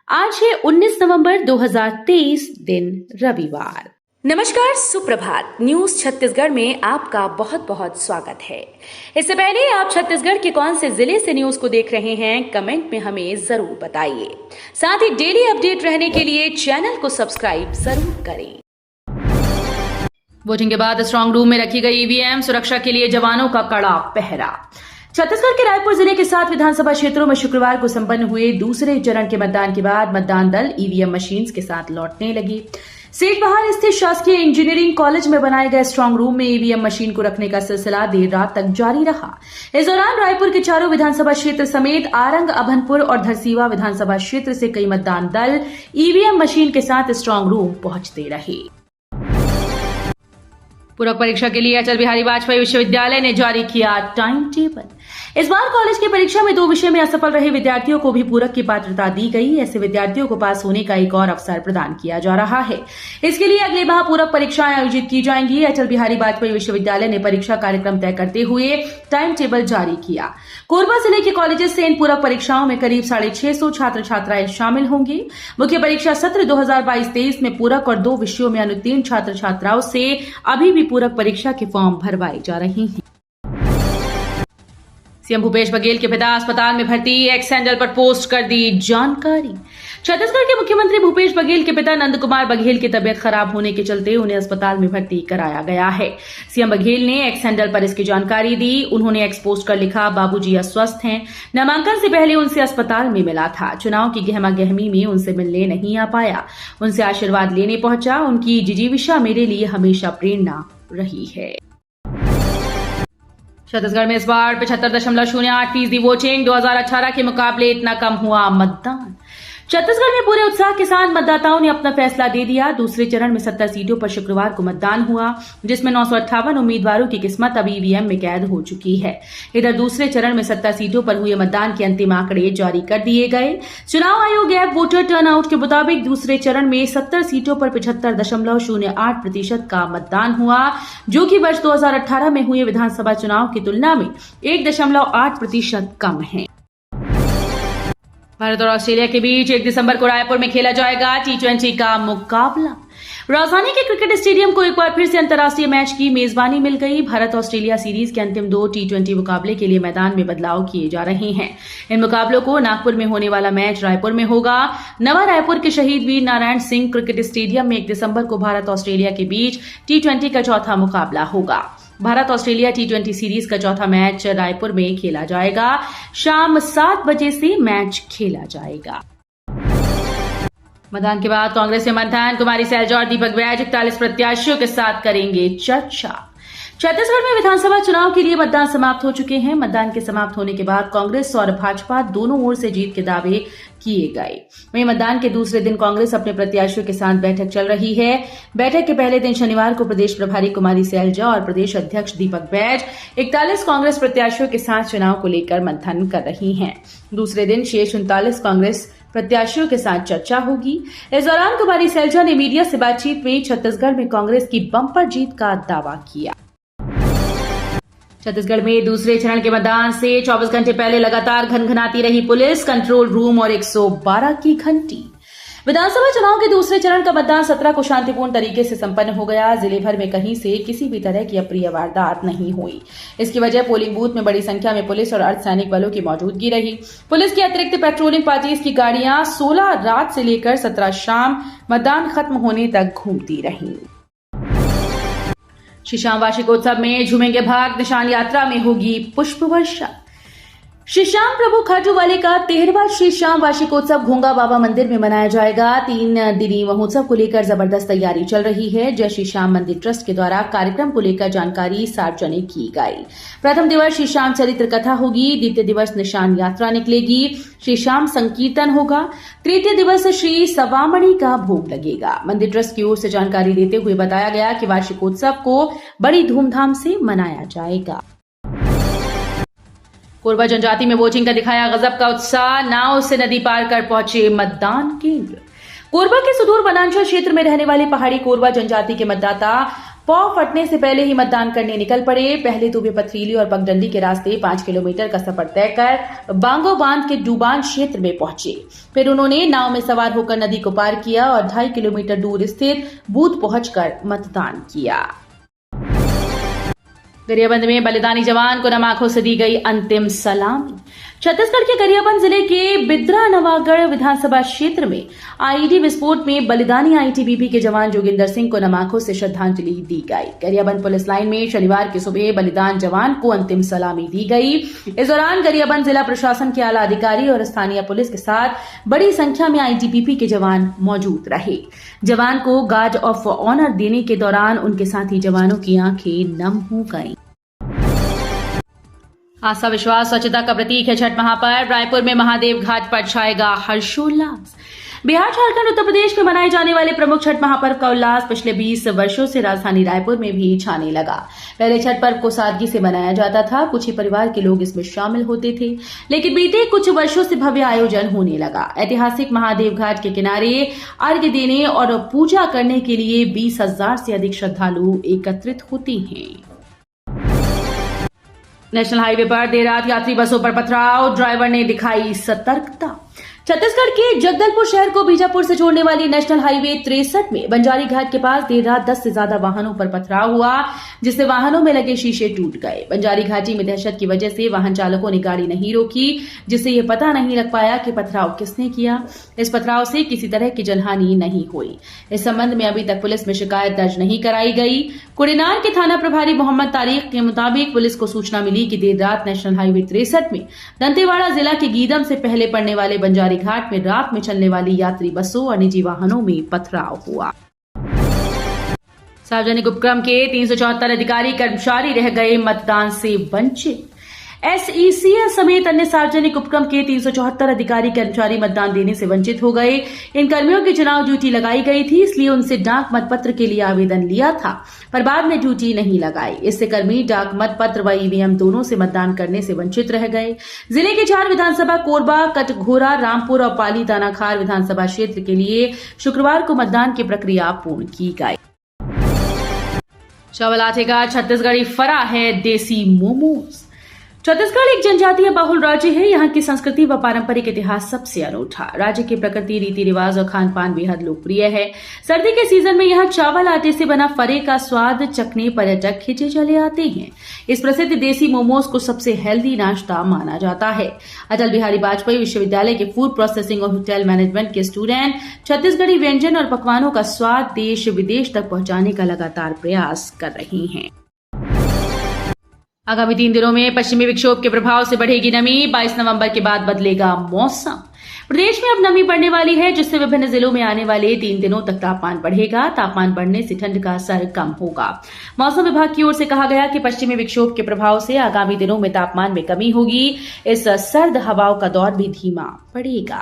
आज है 19 नवंबर 2023 दिन रविवार। नमस्कार, सुप्रभात। न्यूज छत्तीसगढ़ में आपका बहुत बहुत स्वागत है। इससे पहले आप छत्तीसगढ़ के कौन से जिले से न्यूज को देख रहे हैं, कमेंट में हमें जरूर बताइए। साथ ही डेली अपडेट रहने के लिए चैनल को सब्सक्राइब जरूर करें। वोटिंग के बाद स्ट्रांग रूम में रखी गई ईवीएम, सुरक्षा के लिए जवानों का कड़ा पहरा। छत्तीसगढ़ के रायपुर जिले के 7 विधानसभा क्षेत्रों में शुक्रवार को संपन्न हुए दूसरे चरण के मतदान के बाद मतदान दल ईवीएम मशीन्स के साथ लौटने लगी। सेठबहार स्थित शासकीय इंजीनियरिंग कॉलेज में बनाए गए स्ट्रांग रूम में ईवीएम मशीन को रखने का सिलसिला देर रात तक जारी रहा। इस दौरान रायपुर के चारों विधानसभा क्षेत्र समेत आरंग, अभनपुर और धरसीवा विधानसभा क्षेत्र से कई मतदान दल ईवीएम मशीन के साथ स्ट्रांग रूम पहुंचते रहे। पूरक परीक्षा के लिए अटल बिहारी वाजपेयी विश्वविद्यालय ने जारी किया टाइम टेबल। इस बार कॉलेज की परीक्षा में 2 विषय में असफल रहे विद्यार्थियों को भी पूरक की पात्रता दी गई। ऐसे विद्यार्थियों को पास होने का एक और अवसर प्रदान किया जा रहा है। इसके लिए अगले माह पूरक परीक्षाएं आयोजित की जाएंगी। अटल बिहारी वाजपेयी विश्वविद्यालय ने परीक्षा कार्यक्रम तय करते हुए टाइम टेबल जारी किया। कोरबा जिले के कॉलेजेस से इन पूरक परीक्षाओं में करीब 650 छात्र छात्राएं शामिल होंगे। मुख्य परीक्षा सत्र 2022-23 में पूरक और 2 विषयों में अनुत्तीर्ण छात्र छात्राओं से अभी भी पूरक परीक्षा के फॉर्म भरवाए जा रहे हैं। सीएम भूपेश बघेल के पिता अस्पताल में भर्ती, एक्स हैंडल पर पोस्ट कर दी जानकारी। छत्तीसगढ़ के मुख्यमंत्री भूपेश बघेल के पिता नंद कुमार बघेल की तबियत खराब होने के चलते उन्हें अस्पताल में भर्ती कराया गया है। सीएम बघेल ने एक्स हैंडल पर इसकी जानकारी दी। उन्होंने एक्स पोस्ट कर लिखा, बाबूजी अस्वस्थ हैं। नामांकन से पहले उनसे अस्पताल में मिला था। चुनाव की गहमा गहमी में उनसे मिलने नहीं आ पाया। उनसे आशीर्वाद लेने पहुंचा। उनकी जिजीविषा मेरे लिए हमेशा प्रेरणा रही है। छत्तीसगढ़ में इस बार 75.08% वोटिंग। 2018 के मुकाबले इतना कम हुआ मतदान। छत्तीसगढ़ में पूरे उत्साह के साथ मतदाताओं ने अपना फैसला दे दिया। दूसरे चरण में 70 सीटों पर शुक्रवार को मतदान हुआ, जिसमें 958 उम्मीदवारों की किस्मत अब ईवीएम में कैद हो चुकी है। इधर दूसरे चरण में 70 सीटों पर हुए मतदान के अंतिम आंकड़े जारी कर दिए गए। चुनाव आयोग ऐप वोटर टर्नआउट के मुताबिक दूसरे चरण में 70 सीटों पर 75.08% का मतदान हुआ, जो कि वर्ष 2018 में हुए विधानसभा चुनाव की तुलना में 1.8% कम है। भारत और ऑस्ट्रेलिया के बीच 1 दिसंबर को रायपुर में खेला जाएगा T20 का मुकाबला। राजधानी के क्रिकेट स्टेडियम को एक बार फिर से अंतर्राष्ट्रीय मैच की मेजबानी मिल गई। भारत ऑस्ट्रेलिया सीरीज के अंतिम 2 T20 मुकाबले के लिए मैदान में बदलाव किए जा रहे हैं। इन मुकाबलों को नागपुर में होने वाला मैच रायपुर में होगा। नवा रायपुर के शहीद वीर नारायण सिंह क्रिकेट स्टेडियम में 1 दिसंबर को भारत ऑस्ट्रेलिया के बीच T20 का चौथा मुकाबला होगा। भारत ऑस्ट्रेलिया T20 सीरीज का चौथा मैच रायपुर में खेला जाएगा। शाम 7 बजे से मैच खेला जाएगा। मतदान के बाद कांग्रेस में मंथन। कुमारी सैलजा और दीपक बैज 41 प्रत्याशियों के साथ करेंगे चर्चा। छत्तीसगढ़ में विधानसभा चुनाव के लिए मतदान समाप्त हो चुके हैं। मतदान के समाप्त होने के बाद कांग्रेस और भाजपा दोनों ओर से जीत के दावे किए गए। वहीं मतदान के दूसरे दिन कांग्रेस अपने प्रत्याशियों के साथ बैठक चल रही है। बैठक के पहले दिन शनिवार को प्रदेश प्रभारी कुमारी सैलजा और प्रदेश अध्यक्ष दीपक बैज 41 कांग्रेस प्रत्याशियों के साथ चुनाव को लेकर मंथन कर रही हैं। दूसरे दिन शेष 39 कांग्रेस प्रत्याशियों के साथ चर्चा होगी। इस दौरान कुमारी सैलजा ने मीडिया से बातचीत में छत्तीसगढ़ में कांग्रेस की बम्पर जीत का दावा किया। छत्तीसगढ़ में दूसरे चरण के मतदान से 24 घंटे पहले लगातार घनघनाती रही पुलिस, कंट्रोल रूम और 112 की घंटी। विधानसभा चुनाव के दूसरे चरण का मतदान 17 को शांतिपूर्ण तरीके से संपन्न हो गया। जिले भर में कहीं से किसी भी तरह की अप्रिय वारदात नहीं हुई। इसकी वजह पोलिंग बूथ में बड़ी संख्या में पुलिस और अर्धसैनिक बलों की मौजूदगी रही। पुलिस की अतिरिक्त पेट्रोलिंग पार्टीज की गाड़ियां 16 रात से लेकर 17 शाम मतदान खत्म होने तक घूमती रहीं। श्री श्याम वार्षिकोत्सव में झूमेंगे भक्त। निशान यात्रा में होगी पुष्प वर्षा। श्री श्याम प्रभु खाटूवाले का 13वां श्री श्याम वार्षिकोत्सव घोंगा बाबा मंदिर में मनाया जाएगा। 3 दिनी महोत्सव को लेकर जबरदस्त तैयारी चल रही है। जय श्री श्याम मंदिर ट्रस्ट के द्वारा कार्यक्रम को लेकर जानकारी सार्वजनिक की गई। प्रथम दिवस श्री श्याम चरित्र कथा होगी। द्वितीय दिवस निशान यात्रा निकलेगी। श्री श्याम संकीर्तन होगा। तृतीय दिवस श्री सवामणि का भोग लगेगा। मंदिर ट्रस्ट की ओर से जानकारी देते हुए बताया गया कि वार्षिकोत्सव को बड़ी धूमधाम से मनाया जाएगा। कोरबा जनजाति में वोटिंग का दिखाया गजब का उत्साह। नाव से नदी पार कर पहुंचे मतदान केंद्र। कोरबा के सुदूर वनांचल क्षेत्र में रहने वाले पहाड़ी कोरबा जनजाति के मतदाता पौ फटने से पहले ही मतदान करने निकल पड़े। पहले तो वे पथरीली और पगडंडी के रास्ते 5 किलोमीटर का सफर तय कर बांगो बांध के डूबान क्षेत्र में पहुंचे। फिर उन्होंने नाव में सवार होकर नदी को पार किया और 2.5 किलोमीटर दूर स्थित बूथ पहुंचकर मतदान किया। गरियाबंद में बलिदानी जवान को नम आंखों से दी गई अंतिम सलामी। छत्तीसगढ़ के गरियाबंद जिले के बिद्रा नवागढ़ विधानसभा क्षेत्र में आईईडी विस्फोट में बलिदानी आईटीबीपी के जवान जोगिंदर सिंह को नम आंखों से श्रद्धांजलि दी गई। गरियाबंद पुलिस लाइन में शनिवार की सुबह बलिदान जवान को अंतिम सलामी दी गई। इस दौरान गरियाबंद जिला प्रशासन के आला अधिकारी और स्थानीय पुलिस के साथ बड़ी संख्या में आईटीबीपी के जवान मौजूद रहे। जवान को गार्ड ऑफ ऑनर देने के दौरान उनके साथी जवानों की आंखें नम हो गईं। आस्था, विश्वास, स्वच्छता का प्रतीक है छठ महापर्व। रायपुर में महादेव घाट पर छाएगा हर्षोल्लास। बिहार, झारखंड, उत्तर प्रदेश में मनाए जाने वाले प्रमुख छठ महापर्व का उल्लास पिछले 20 वर्षों से राजधानी रायपुर में भी छाने लगा। पहले छठ पर्व को सादगी से मनाया जाता था, कुछ ही परिवार के लोग इसमें शामिल होते थे, लेकिन बीते कुछ वर्षों से भव्य आयोजन होने लगा। ऐतिहासिक महादेव घाट के किनारे अर्घ्य देने और पूजा करने के लिए 20,000 से अधिक श्रद्धालु एकत्रित होते हैं। नेशनल हाईवे पर देर रात यात्री बसों पर पथराव, ड्राइवर ने दिखाई सतर्कता। छत्तीसगढ़ के जगदलपुर शहर को बीजापुर से जोड़ने वाली नेशनल हाईवे 63 में बंजारी घाट के पास देर रात 10 से ज्यादा वाहनों पर पथराव हुआ, जिससे वाहनों में लगे शीशे टूट गए। बंजारी घाटी में दहशत की वजह से वाहन चालकों ने गाड़ी नहीं रोकी, जिससे यह पता नहीं लग पाया कि पथराव किसने किया। इस पथराव से किसी तरह की जनहानि नहीं हुई। इस संबंध में अभी तक पुलिस में शिकायत दर्ज नहीं कराई गई। कुड़ेनार के थाना प्रभारी मोहम्मद तारिक के मुताबिक पुलिस को सूचना मिली कि देर रात नेशनल हाईवे 63 में दंतेवाड़ा जिला के गीदम से पहले पड़ने वाले बंजारी घाट में रात में चलने वाली यात्री बसों और निजी वाहनों में पथराव हुआ। सार्वजनिक उपक्रम के 374 अधिकारी कर्मचारी रह गए मतदान से वंचित। एसईसीएल समेत अन्य सार्वजनिक उपक्रम के 374 अधिकारी कर्मचारी मतदान देने से वंचित हो गए। इन कर्मियों की चुनाव ड्यूटी लगाई गई थी, इसलिए उनसे डाक मतपत्र के लिए आवेदन लिया था, पर बाद में ड्यूटी नहीं लगाई। इससे कर्मी डाक मतपत्र व ईवीएम दोनों से मतदान करने से वंचित रह गए। जिले के 4 विधानसभा कोरबा, कटघोरा, रामपुर और पाली तानाखार विधानसभा क्षेत्र के लिए शुक्रवार को मतदान की प्रक्रिया पूर्ण की गई। चावल आटे का छत्तीसगढ़ी फरा है देसी मोमोज। छत्तीसगढ़ एक जनजातीय बहुल राज्य है। यहाँ की संस्कृति व पारंपरिक इतिहास सबसे अनूठा। राज्य की प्रकृति, रीति रिवाज और खान पान बेहद लोकप्रिय है। सर्दी के सीजन में यहाँ चावल आटे से बना फरे का स्वाद चखने पर्यटक खिंचे चले आते हैं। इस प्रसिद्ध देसी मोमोज को सबसे हेल्दी नाश्ता माना जाता है। अटल बिहारी वाजपेयी विश्वविद्यालय के फूड प्रोसेसिंग और होटल मैनेजमेंट के स्टूडेंट छत्तीसगढ़ी व्यंजन और पकवानों का स्वाद देश विदेश तक पहुंचाने का लगातार प्रयास कर रही हैं। आगामी 3 दिनों में पश्चिमी विक्षोभ के प्रभाव से बढ़ेगी नमी। 22 नवंबर के बाद बदलेगा मौसम। प्रदेश में अब नमी बढ़ने वाली है, जिससे विभिन्न जिलों में आने वाले 3 दिनों तक तापमान बढ़ेगा। तापमान बढ़ने से ठंड का असर कम होगा। मौसम विभाग की ओर से कहा गया कि पश्चिमी विक्षोभ के प्रभाव से आगामी दिनों में तापमान में कमी होगी। इस सर्द हवाओं का दौर भी धीमा पड़ेगा।